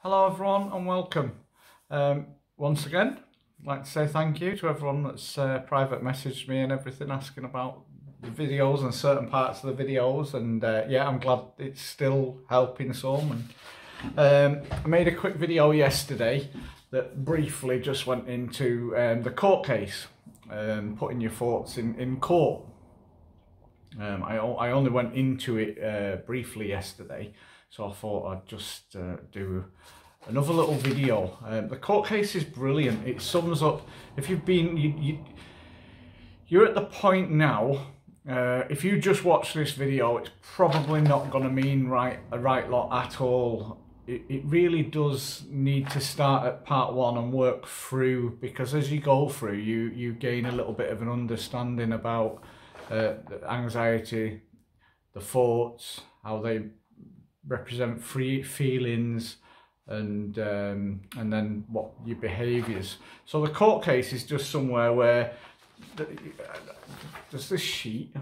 Hello everyone and welcome. Once again, I'd like to say thank you to everyone that's private messaged me and everything asking about the videos and certain parts of the videos, and yeah, I'm glad it's still helping some. And I made a quick video yesterday that briefly just went into the court case, putting your thoughts in court. I only went into it briefly yesterday, so I thought I'd just do another little video. The court case is brilliant. It sums up, if you've been, you're at the point now, if you just watch this video, it's probably not going to mean a right lot at all. It really does need to start at part one and work through, because as you go through, you gain a little bit of an understanding about the anxiety, the thoughts, how they represent feelings, and then what your behaviours. So the court case is just somewhere where there's this sheet.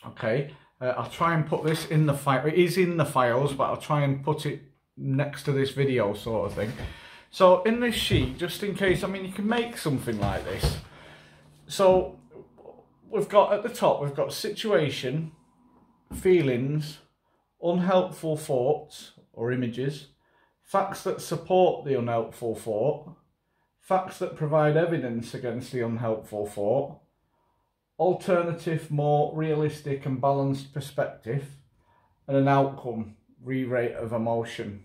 Okay, I'll try and put this in the file. It is in the files, but I'll try and put it next to this video, sort of thing. So in this sheet, just in case, I mean, you can make something like this. So we've got at the top, we've got situation, feelings, unhelpful thoughts or images, facts that support the unhelpful thought, facts that provide evidence against the unhelpful thought, alternative, more realistic and balanced perspective, and an outcome, re-rate of emotion.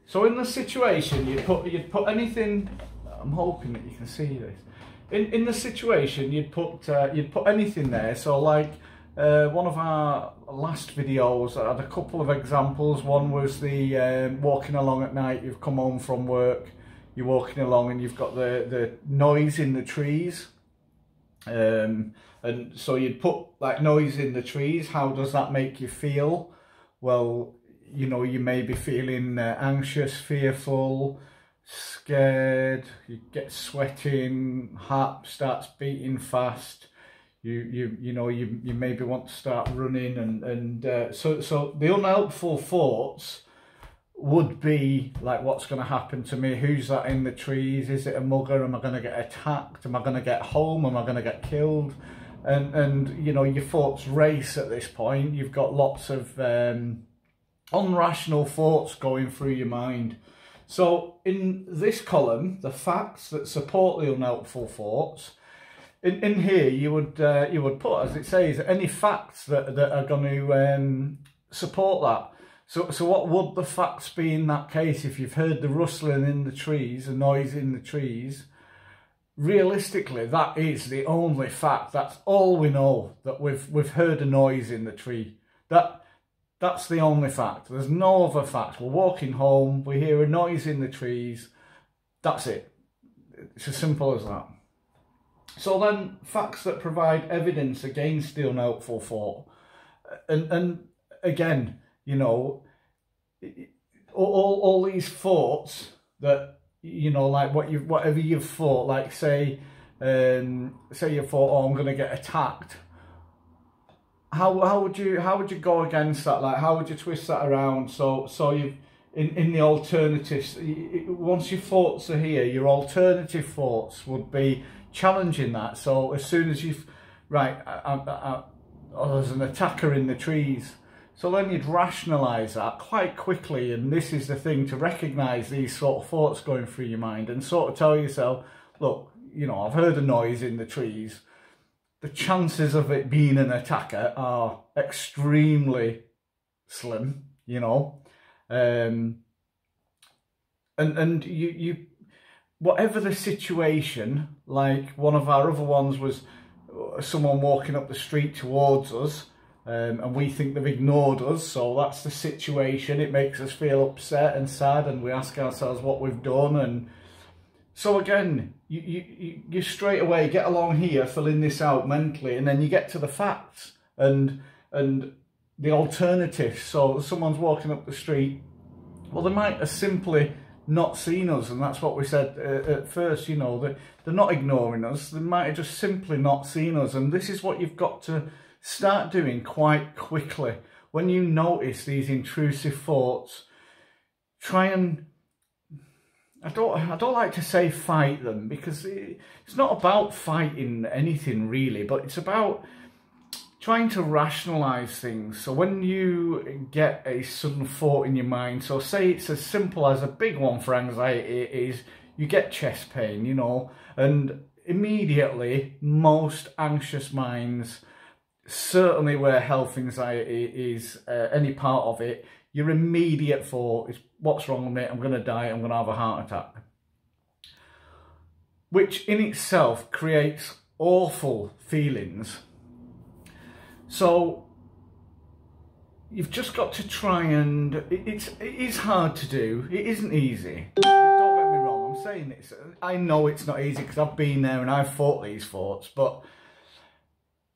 So in the situation, you'd put anything. I'm hoping that you can see this. In the situation, you'd put anything there. So like one of our last videos, I had a couple of examples. One was the walking along at night. You've come home from work, you're walking along, and you've got the noise in the trees. And so you'd put like noise in the trees. How does that make you feel? Well, you know, you may be feeling anxious, fearful, scared, you get sweating, heart starts beating fast, you know, you maybe want to start running, and so the unhelpful thoughts would be like, what's going to happen to me? Who's that in the trees? Is it a mugger? Am I going to get attacked? Am I going to get home? Am I going to get killed? And you know, your thoughts race at this point. You've got lots of unrational thoughts going through your mind. So in this column, the facts that support the unhelpful thoughts, in here you would put, as it says, any facts that are going to support that. So what would the facts be in that case? If you've heard the rustling in the trees, the noise in the trees, realistically, that is the only fact. That's all we know, that we've heard a noise in the tree. That's the only fact. There's no other fact. We're walking home, we hear a noise in the trees. That's it. It's as simple as that. So then, facts that provide evidence against the unhelpful thought. And again, you know, all these thoughts that, you know, like whatever you've thought, like say you thought, oh, I'm going to get attacked. How would you go against that? Like, how would you twist that around? So you've in the alternatives, once your thoughts are here, your alternative thoughts would be challenging that. So as soon as you've oh, there's an attacker in the trees. So then you'd rationalise that quite quickly, and this is the thing, to recognise these sort of thoughts going through your mind and sort of tell yourself, look, you know, I've heard a noise in the trees. The chances of it being an attacker are extremely slim, you know. And you whatever the situation, like one of our other ones was someone walking up the street towards us, and we think they've ignored us, so that's the situation. It makes us feel upset and sad, and we ask ourselves what we've done. And so again, you straight away get along here filling this out mentally, and then you get to the facts and the alternatives. So someone's walking up the street, well, they might have simply not seen us, and that's what we said at first, you know, that they're not ignoring us. They might have just simply not seen us, and this is what you've got to start doing quite quickly. When you notice these intrusive thoughts, try and, I don't like to say fight them, because it's not about fighting anything really, but it's about trying to rationalize things. So when you get a sudden thought in your mind, so say it's as simple as, a big one for anxiety is you get chest pain, you know, and immediately most anxious minds, certainly where health anxiety is any part of it, your immediate thought is, what's wrong with me? I'm going to die. I'm going to have a heart attack. Which in itself creates awful feelings. So you've just got to try and, it is hard to do. It isn't easy. Don't get me wrong. I'm saying this. I know it's not easy because I've been there and I've fought these thoughts, but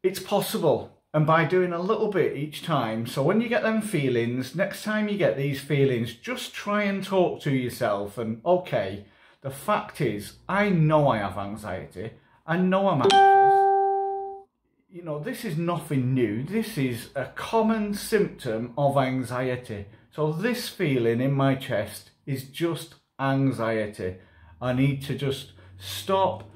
it's possible. And by doing a little bit each time, so when you get them feelings, next time you get these feelings, just try and talk to yourself and, okay, the fact is, I know I have anxiety. I know I'm anxious. You know, this is nothing new. This is a common symptom of anxiety. So this feeling in my chest is just anxiety. I need to just stop,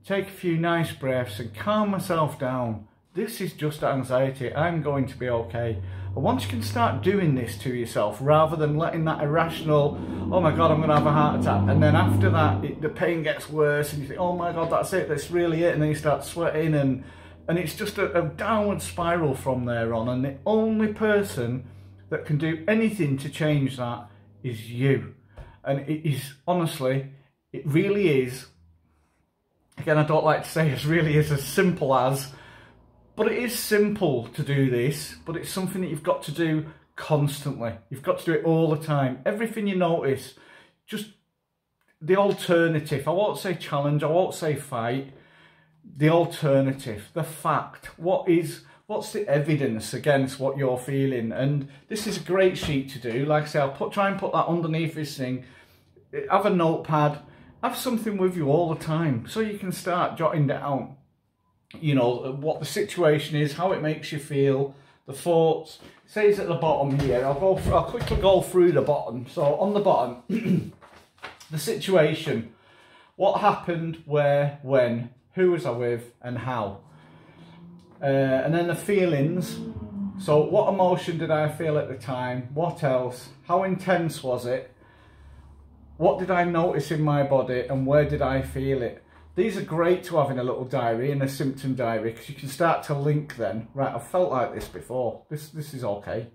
take a few nice breaths and calm myself down. This is just anxiety. I'm going to be okay. But once you can start doing this to yourself, rather than letting that irrational, oh my God, I'm going to have a heart attack. And then after that, the pain gets worse and you think, oh my God, that's it. That's really it. And then you start sweating and it's just a downward spiral from there on. And the only person that can do anything to change that is you. And it is, honestly, it really is, again, I don't like to say it really is as simple as, but it is simple to do this, but it's something that you've got to do constantly. You've got to do it all the time. Everything you notice, just the alternative. I won't say challenge, I won't say fight. The alternative, the fact. What's the evidence against what you're feeling? And this is a great sheet to do. Like I say, I'll try and put that underneath this thing. Have a notepad. Have something with you all the time so you can start jotting down, you know, what the situation is, how it makes you feel, the thoughts. It says at the bottom here, I'll quickly go through the bottom. So on the bottom, the situation, what happened, where, when, who was I with, and how. And then the feelings. So what emotion did I feel at the time? What else? How intense was it? What did I notice in my body and where did I feel it? These are great to have in a little diary, in a symptom diary, because you can start to link then. Right, I've felt like this before. This is okay.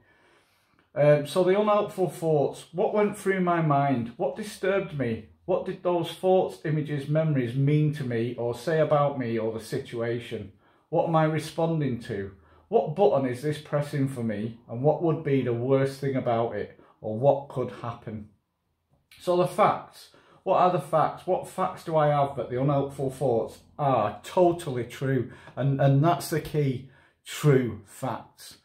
So the unhelpful thoughts. What went through my mind? What disturbed me? What did those thoughts, images, memories mean to me or say about me or the situation? What am I responding to? What button is this pressing for me? And what would be the worst thing about it? Or what could happen? So the facts. What are the facts? What facts do I have that the unhelpful thoughts are totally true? And that's the key. True facts.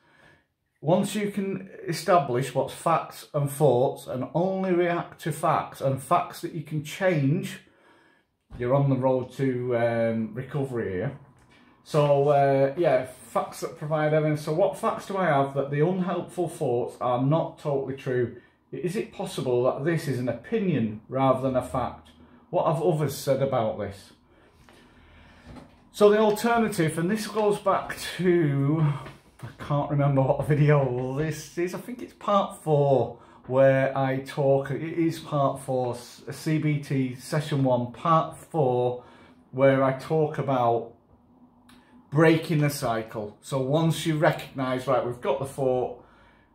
Once you can establish what's facts and thoughts and only react to facts and facts that you can change, you're on the road to recovery here. So yeah, facts that provide evidence. So what facts do I have that the unhelpful thoughts are not totally true? Is it possible that this is an opinion rather than a fact? What have others said about this? So the alternative, and this goes back to, I can't remember what video this is. I think it's part 4 where I talk. It is part 4, CBT session 1, part 4, where I talk about breaking the cycle. So once you recognise, right, we've got the thought,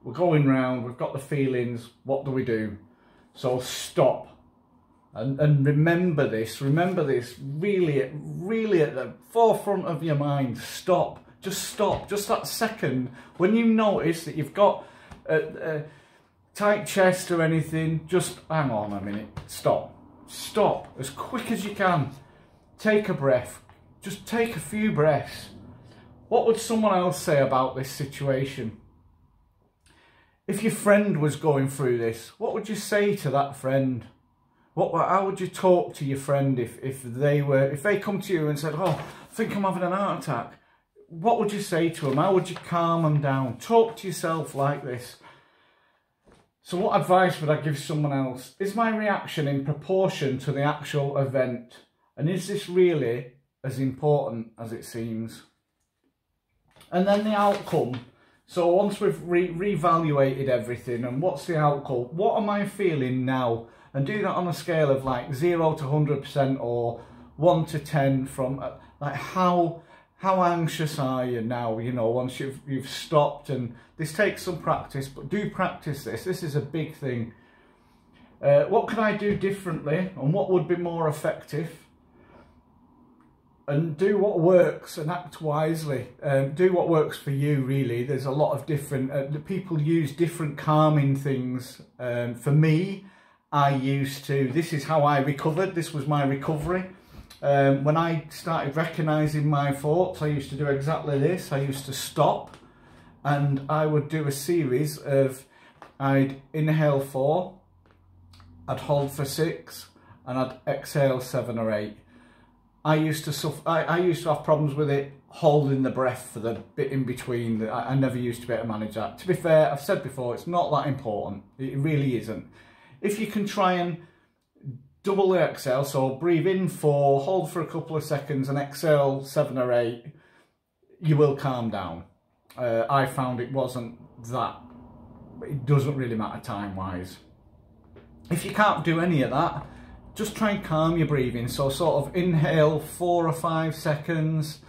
we're going round, we've got the feelings, what do we do? So stop. And remember this really at the forefront of your mind. Stop. Just that second. When you notice that you've got a tight chest or anything, just hang on a minute. Stop. Stop as quick as you can. Take a breath. Just take a few breaths. What would someone else say about this situation? If your friend was going through this, what would you say to that friend? How would you talk to your friend if they come to you and said, oh, I think I'm having an heart attack? What would you say to them? How would you calm them down? Talk to yourself like this. So what advice would I give someone else? Is my reaction in proportion to the actual event? And is this really as important as it seems? And then the outcome. So once we've reevaluated everything and what's the outcome, what am I feeling now? And do that on a scale of like 0 to 100% or 1 to 10 from like how anxious are you now, you know, once you've stopped. And this takes some practice, but do practice this. This is a big thing. What can I do differently and what would be more effective? And do what works and act wisely. Do what works for you, really. There's a lot of different, people use different calming things. For me, this is how I recovered. This was my recovery. When I started recognising my thoughts, I used to do exactly this. I used to stop and I would do a series of, I'd inhale 4, I'd hold for 6, and I'd exhale 7 or 8. I used to have problems with it holding the breath for the bit in between. I never used to be able to manage that. To be fair, I've said before, it's not that important. It really isn't. If you can try and double the exhale, so breathe in 4, hold for a couple of seconds and exhale 7 or 8, you will calm down. I found it wasn't that, it doesn't really matter time-wise. If you can't do any of that, just try and calm your breathing. So sort of inhale 4 or 5 seconds,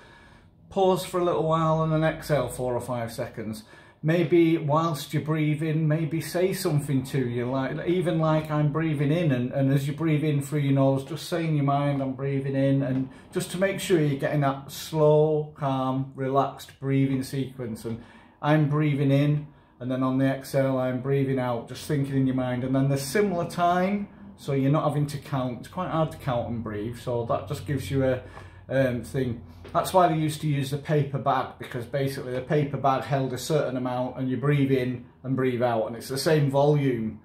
pause for a little while and then exhale 4 or 5 seconds. Maybe whilst you're breathing, maybe say something to you, like even like I'm breathing in, and as you breathe in through your nose, just say in your mind, I'm breathing in, and just to make sure you're getting that slow, calm, relaxed breathing sequence. And I'm breathing in, and then on the exhale, I'm breathing out, just thinking in your mind. And then the similar time, so you're not having to count. It's quite hard to count and breathe, so that just gives you a thing. That's why they used to use the paper bag, because basically the paper bag held a certain amount and you breathe in and breathe out and it's the same volume.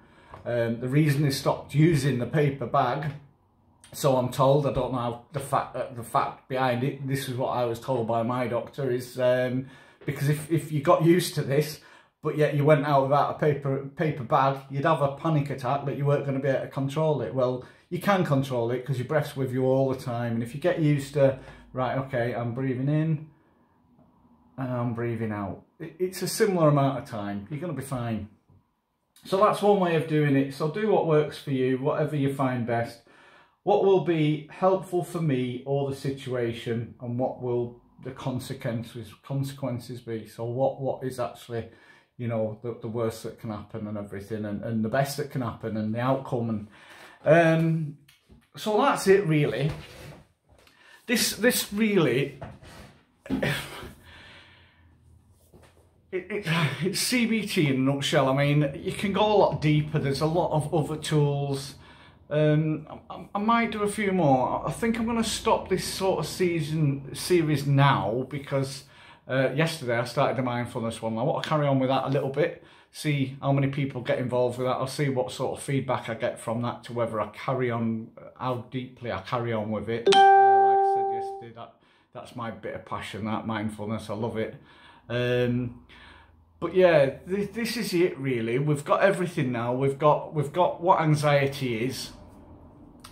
The reason they stopped using the paper bag, so I'm told, I don't know the fact behind it, this is what I was told by my doctor, is because if you got used to this but yet you went out without a paper bag, you'd have a panic attack that you weren't going to be able to control it. Well, you can control it because your breath's with you all the time. And if you get used to, right, okay, I'm breathing in and I'm breathing out, it's a similar amount of time, you're going to be fine. So that's one way of doing it. So do what works for you, whatever you find best. What will be helpful for me or the situation, and what will the consequences be? So what is actually, you know, the worst that can happen and everything, and the best that can happen and the outcome. And so that's it, really. This really, it's CBT in a nutshell. I mean, you can go a lot deeper. There's a lot of other tools. I might do a few more. I think I'm going to stop this sort of series now, because yesterday I started the mindfulness one. I want to carry on with that a little bit, see how many people get involved with that. I'll see what sort of feedback I get from that, to whether I carry on, how deeply I carry on with it. Like I said yesterday, that's my bit of passion, that mindfulness. I love it. But yeah, this is it really. We've got everything now. We've got what anxiety is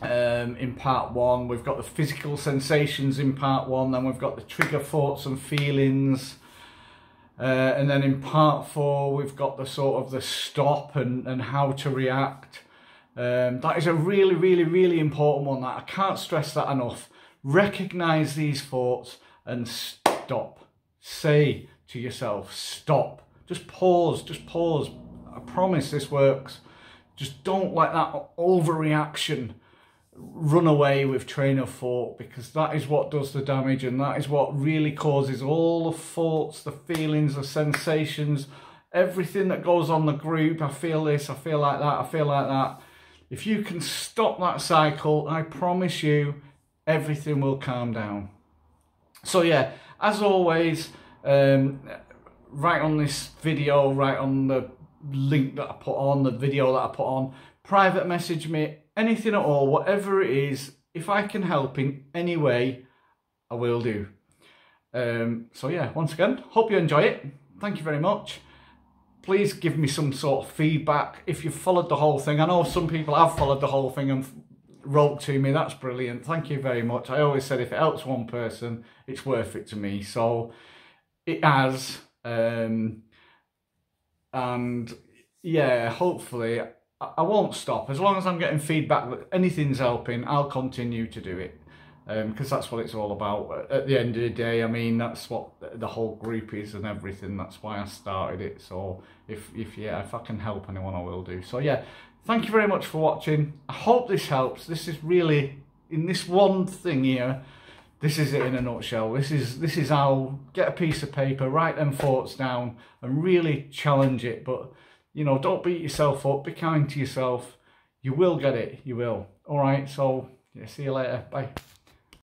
in part 1. We've got the physical sensations in part 1. Then we've got the trigger thoughts and feelings. And then in part 4, we've got the sort of the stop and how to react. That is a really, really, really important one. That I can't stress that enough. Recognize these thoughts and stop. Say to yourself, stop. Just pause, just pause. I promise this works. Just don't let that overreaction run away with train of thought, because that is what does the damage, and that is what really causes all the thoughts, the feelings, the sensations, everything that goes on the group. I feel this, I feel like that, I feel like that. If you can stop that cycle, I promise you, everything will calm down. So yeah, as always, right on this video, right on the link that I put on, the video that I put on, private message me, anything at all, whatever it is. If I can help in any way, I will do. So yeah, once again, hope you enjoy it. Thank you very much. please give me some sort of feedback if you've followed the whole thing. I know some people have followed the whole thing and wrote to me. That's brilliant. Thank you very much. I always said if it helps one person, it's worth it to me. So it has. And yeah, hopefully I won't stop. As long as I'm getting feedback that anything's helping, I'll continue to do it. Because that's what it's all about. At the end of the day, I mean, that's what the whole group is and everything. That's why I started it. So if I can help anyone, I will do. So yeah, thank you very much for watching. I hope this helps. This is really, in this one thing here, this is it in a nutshell. This is how, get a piece of paper, write them thoughts down and really challenge it. But, you know, don't beat yourself up. Be kind to yourself. You will get it. You will. All right. So yeah, see you later. Bye.